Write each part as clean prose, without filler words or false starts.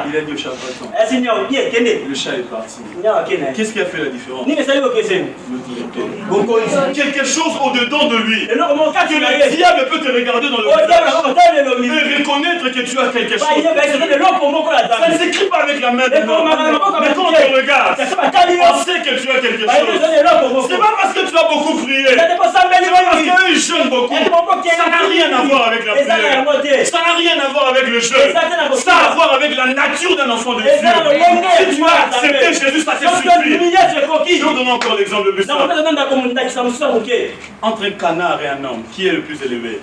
Il a dit au chat, le chat est parti. Qu'est-ce qui a fait la différence? Quelque chose au-dedans de lui. Que le diable peut te regarder dans le visage et reconnaître que tu as quelque chose. Ça ne s'écrit pas avec la main de l'homme. Mais quand on te regarde, on sait que tu as quelque chose. C'est pas parce que tu as beaucoup prié. C'est pas parce qu'ils jeûnent beaucoup. Ça n'a rien à voir avec la prière. Ça n'a rien à voir avec le jeûne. Ça a à voir avec la nature d'un enfant de Dieu. Si tu as accepté Jésus, ça te suffit. Je vous donne encore l'exemple de ça. Entre un canard et un homme, qui est le plus élevé?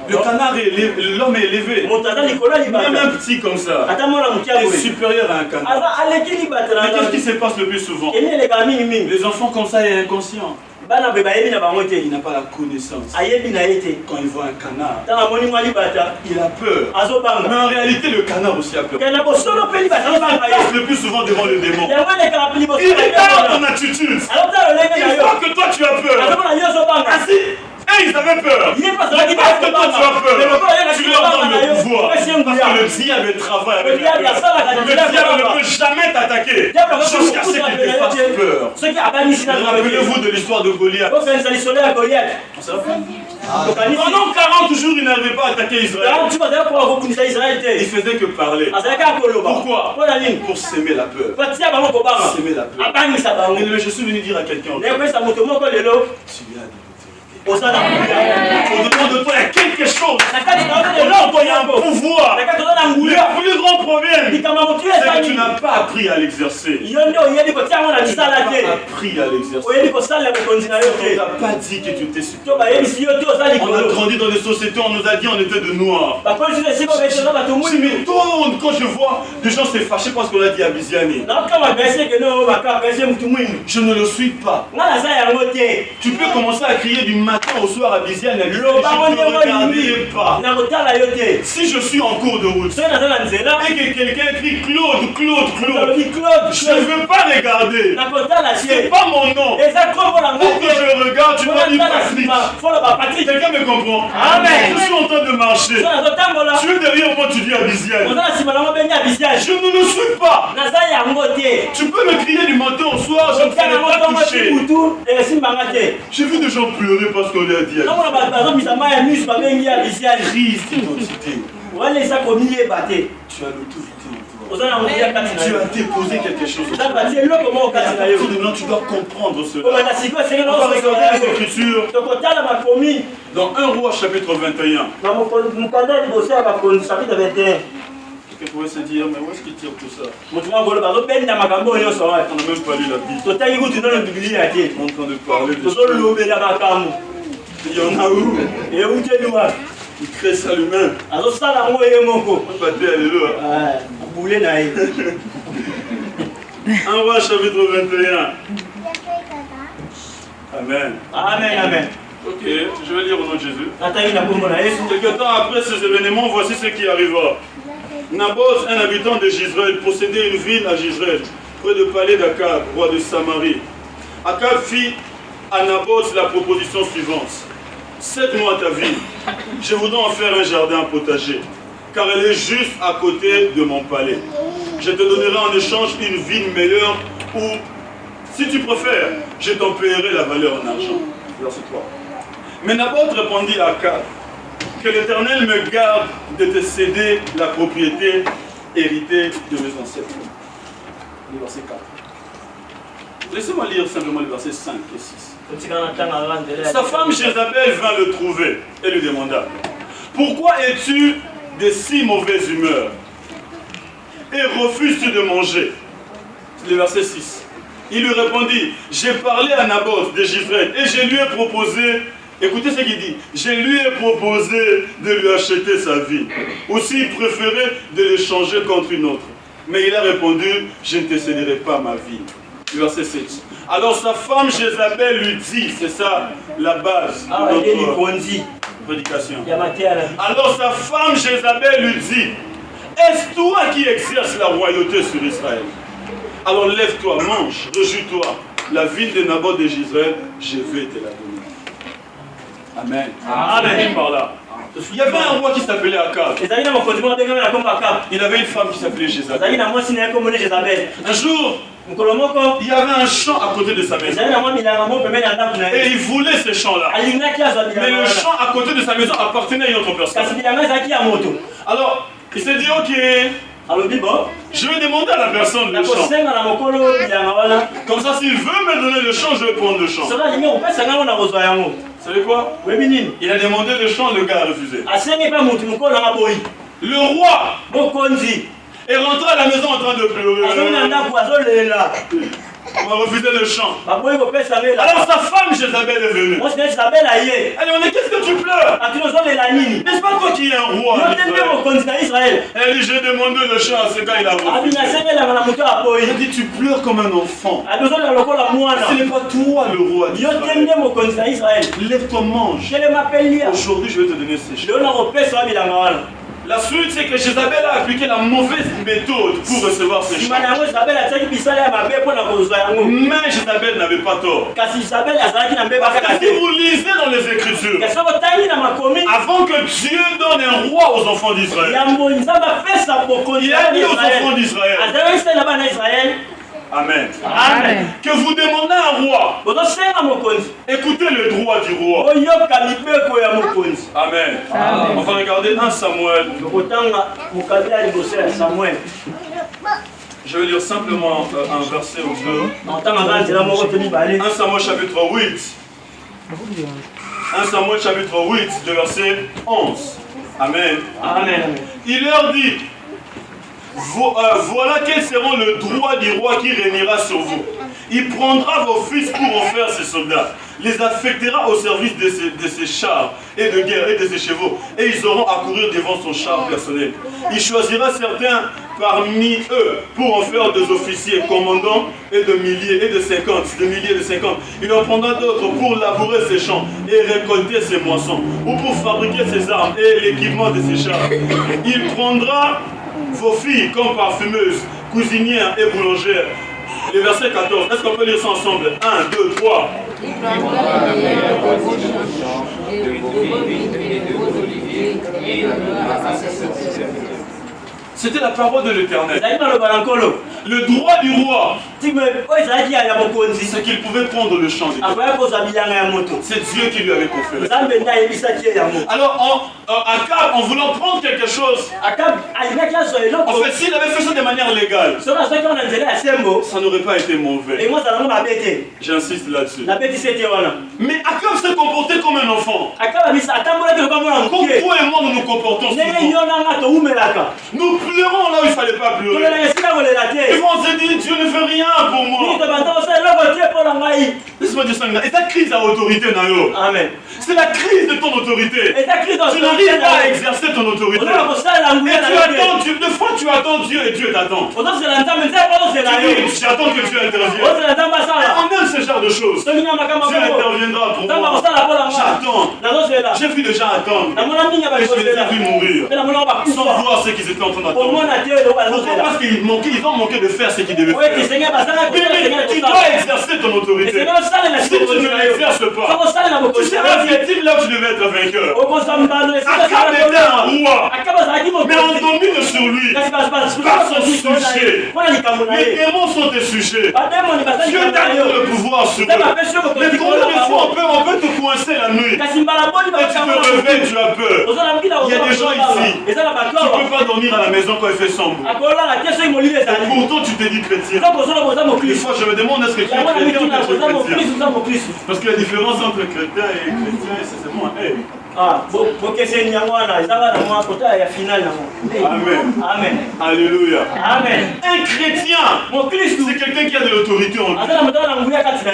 Le canard est l'homme est élevé. Même un petit comme ça est supérieur à un canard. Mais qu'est-ce qui se passe le plus souvent? Les enfants comme ça sont inconscients. Il n'a pas la connaissance. Quand il voit un canard, il a peur. Mais en réalité, le canard aussi a peur. Il passe le plus souvent devant le démon. Il regarde ton attitude. Il voit que toi tu as peur. Ainsi, et ils avaient peur. Parce que toi tu as peur. Tu leur donnes le pouvoir. Parce que le diable travaille avec la peur. Le diable ne peut jamais t'attaquer jusqu'à ce qu'il te fasse peur. Rappelez-vous de l'histoire de Goliath. Pendant 40 jours, il n'arrivait pas à attaquer Israël. Il faisait que parler. Pourquoi? Pour s'aimer la peur. S'aimer la peur. Mais je suis venu dire à quelqu'un, tu as au-dedans de toi, il y a quelque chose. Au-dedans de toi, il y a un pouvoir. Le plus grand problème, c'est que tu n'as pas appris à l'exercer. Tu n'as pas appris à l'exercer. On ne t'a pas dit que tu étais supérieur. On a grandi dans des sociétés, on nous a dit qu'on était de noirs. Je m'étonne quand je vois des gens se fâcher parce qu'on a dit Abisiani. Je ne le suis pas. Tu peux commencer à crier du matin au soir à Abisiani. Je ne regarderai pas. Si je suis en cours de route et que quelqu'un crie Claude, Claude, Claude, je ne veux pas regarder. C'est pas mon nom. Pour que je regarde, tu dois dire Patrick. Quelqu'un me comprend? Amen. Je suis en train de marcher. Tu es derrière moi, tu dis Abisiani. Je ne le suis pas. Tu peux me crier du matin au soir, je ne serai pas touché. J'ai vu des gens pleurer parce qu'on a dit crise d'identité. Tu as l'autorité en toi. Tu as déposé quelque chose. À partir de maintenant, tu dois comprendre cela. On va regarder les Écritures dans 1 Roi chapitre 21. Quelqu'un pourrait se dire, mais où est-ce qu'il tire tout ça? On n'a même pas lu la Bible. On est en train de parler de ça. Il y en a où? Il crée ça lui-même. On va dire alléluia. 1 Roi chapitre 21. Amen. Amen, amen. Ok, je vais lire au nom de Jésus. Quelque temps après ces événements, voici ce qui arriva. Naboth, un habitant de Jezreel, possédait une ville à Jezreel, près du palais d'Akab, roi de Samarie. Akab fit à Naboth la proposition suivante. Cède-moi ta ville, je voudrais en faire un jardin potager, car elle est juste à côté de mon palais. Je te donnerai en échange une vigne meilleure, ou, si tu préfères, je t'en paierai la valeur en argent. Verset 3. Mais Naboth répondit à Akab, que l'Éternel me garde de te céder la propriété héritée de mes ancêtres. Le verset 4. Laissez-moi lire simplement les versets 5 et 6. Sa femme Jézabel vint le trouver et lui demanda, pourquoi es-tu de si mauvaise humeur et refuses-tu de manger? Le verset 6. Il lui répondit, j'ai parlé à Naboth de Jezreel et je lui ai proposé, écoutez ce qu'il dit, je lui ai proposé de lui acheter sa vie. Aussi il préférait de l'échanger contre une autre. Mais il a répondu, je ne te céderai pas ma vie. Verset 7. Alors sa femme Jézabel lui dit, c'est ça la base de notre prédication. Alors sa femme Jézabel lui dit, est-ce toi qui exerces la royauté sur Israël? Alors lève-toi, mange, réjouis-toi. La ville de Naboth de Jezreel, je vais te la donner. Amen. Amen. Par là. Il y avait un roi qui s'appelait Akab. Il avait une femme qui s'appelait Jézabel. Un jour, il y avait un champ à côté de sa maison. Et il voulait ce champ-là. Mais le champ à côté de sa maison appartenait à une autre personne. Alors, il s'est dit, ok, je vais demander à la personne le champ. Comme ça, s'il veut me donner le champ, je vais prendre le champ. Vous savez quoi? Il a demandé le champ, le gars a refusé. Le roi est rentré à la maison en train de pleurer. On m'a refusé le champ. Alors sa femme Jézabel est venue. Elle dit, mais qu'est-ce que tu pleures? N'est-ce pas toi qui es un roi? Elle dit, j'ai demandé le champ à ce gars, il a refusé. Elle dit, tu pleures comme un enfant. Ce n'est pas toi le roi d'Israël. Lève-toi, mange. Aujourd'hui, je vais te donner ces choses. La suite, c'est que Jézabel a appliqué la mauvaise méthode pour recevoir ses champs. Mais Jézabel n'avait pas tort. Parce que si vous lisez dans les Écritures, avant que Dieu donne un roi aux enfants d'Israël, il a dit aux enfants d'Israël, Amen. Amen. Que vous demandez un roi, écoutez le droit du roi. Amen. Amen. On va regarder 1 Samuel. Je vais lire simplement un verset ou deux. 1 Samuel chapitre 8. 1 Samuel chapitre 8, de verset 11. Amen. Amen. Il leur dit, voilà quels seront le droit du roi qui régnera sur vous. Il prendra vos fils pour en faire ses soldats, les affectera au service de ses chars et de guerre et de ses chevaux, et ils auront à courir devant son char personnel. Il choisira certains parmi eux pour en faire des officiers, commandants et de milliers et de 50, Il en prendra d'autres pour labourer ses champs et récolter ses moissons, ou pour fabriquer ses armes et l'équipement de ses chars. Il prendra vos filles comme parfumeuses, cuisinières et boulangères. Le verset 14, est-ce qu'on peut lire ça ensemble? 1, 2, 3. C'était la parole de l'Éternel. Le droit du roi, c'est qu'il pouvait prendre le champ. C'est Dieu qui lui avait conféré. Alors, Akab, en voulant prendre quelque chose, en fait, s'il avait fait ça de manière légale, ça n'aurait pas été mauvais. J'insiste là-dessus. Mais Akab s'est comporté comme un enfant. Comme toi et moi, nous nous comportons souvent. Nous pleurons là où il ne fallait pas pleurer. Et on se dit, Dieu ne fait rien pour moi. Laisse-moi dire ça. Et ta crise à autorité, Nayo. Amen. C'est la crise de ton autorité. Tu n'arrives pas à exercer ton autorité. Et tu attends Dieu. Deux fois tu attends Dieu et Dieu t'attend. Tu dis, j'attends que Dieu intervienne. On aime ce genre de choses. Dieu interviendra pour moi. J'attends. J'ai vu des gens attendre. Et je les ai vus mourir. Sans voir ce qu'ils étaient en train d'attendre. Pourquoi? Parce qu'ils ont manqué de faire ce qu'ils devaient faire. Mais tu dois exercer ton autorité. Si tu ne l'exerces pas, tu seras victime là où tu devais être vainqueur. Akab était un roi, mais on domine sur lui par son sujet. Les démons sont des sujets. Dieu t'a donné le pouvoir sur eux. Mais combien de fois on peut te coincer la nuit et tu te réveilles, tu as peur. Il y a des gens ici, tu ne peux pas dormir à la maison quand il fait sombre. Et pourtant tu te dis chrétien. Des fois je me demande, est-ce que tu es chrétien ou chrétien? Parce que la différence entre chrétien et chrétien, c'est moi. Amen. Amen. Alléluia. Amen. Un chrétien, c'est quelqu'un qui a de l'autorité en lui.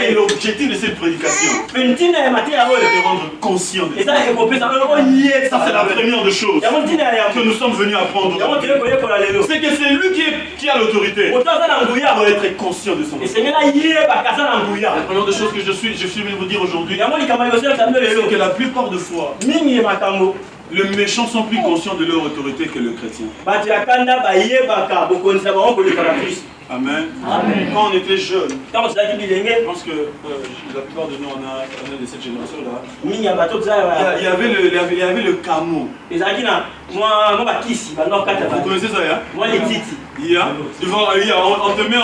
Et l'objectif de cette prédication, c'est de te rendre conscient de ça. Ça, c'est la première des choses que nous sommes venus apprendre. C'est que c'est lui qui a l'autorité. Il doit être conscient de son autorité. La première des choses que je suis venu vous dire aujourd'hui, c'est que la plupart de fois, les méchants sont plus conscients de leur autorité que le chrétien. Amen. Amen. Quand on était jeunes, je Quand vous avez dit bilingue, pense que la plupart de nous, on est de cette génération-là. il y avait Il y avait le camo. Vous connaissez ça, hein? Moi, les titi. On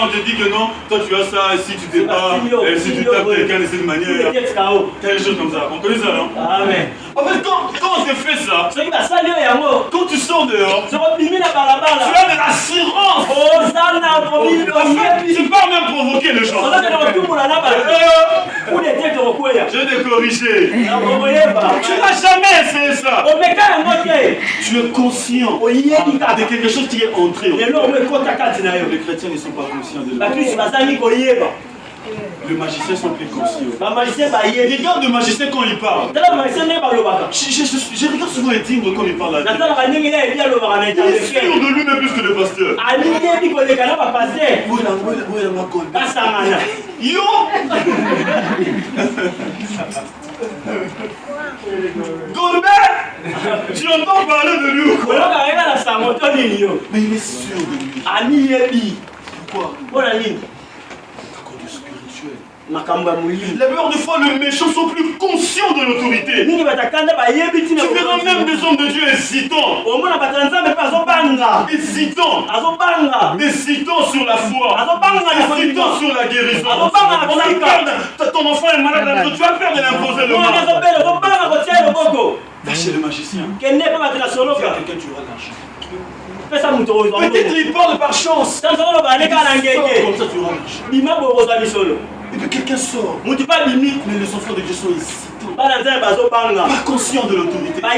te dit que non, toi tu as ça, si tu t'es pas, si tu tapes quelqu'un de cette manière, quelque chose comme ça. On connaît ça, non? Amen. En fait, quand on te fait ça, quand tu sors dehors, tu as de l'assurance. En fait, tu pars même provoquer les gens. Je vais te corriger. Tu n'as jamais essayé ça. Tu es conscient de quelque chose qui est entré. Les chrétiens ne sont pas conscients de ça. Les magiciens sont plus conscients. Regarde le magicien quand il parle. Je regarde souvent les tigres quand il parle. Il est sûr de lui-même plus que le pasteur. Yo! Goldberg! Tu entends parler de lui ou quoi? Mais il est sûr de lui. Pourquoi? La plupart des fois, les méchants sont plus conscients de l'autorité. Tu verras même des hommes de Dieu hésitants. Hésitants sur la foi. Hésitants sur la guérison. Ton enfant est malade, tu as peur de l'imposer le mal. Va chez le magicien. Quelqu'un, tu auras l'argent. Peut-être il parle par chance. Comme ça, tu auras l'argent. Et puis quelqu'un sort. Mais les enfants de Dieu sont hésitants. Pas conscients de l'autorité. On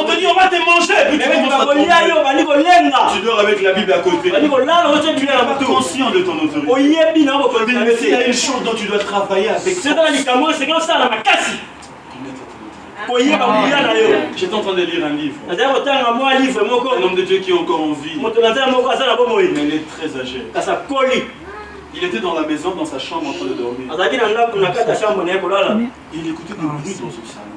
te dit on va te manger. Et puis tu dors avec la Bible à côté. Tu n'es pas conscient de ton autorité. Mais s'il y a une chose dont tu dois travailler avec toi. J'étais en train de lire un livre. Un homme de Dieu qui est encore en vie. Mais il est très âgé. Il était dans la maison, dans sa chambre en train de dormir. Il écoutait des bruits dans son salon.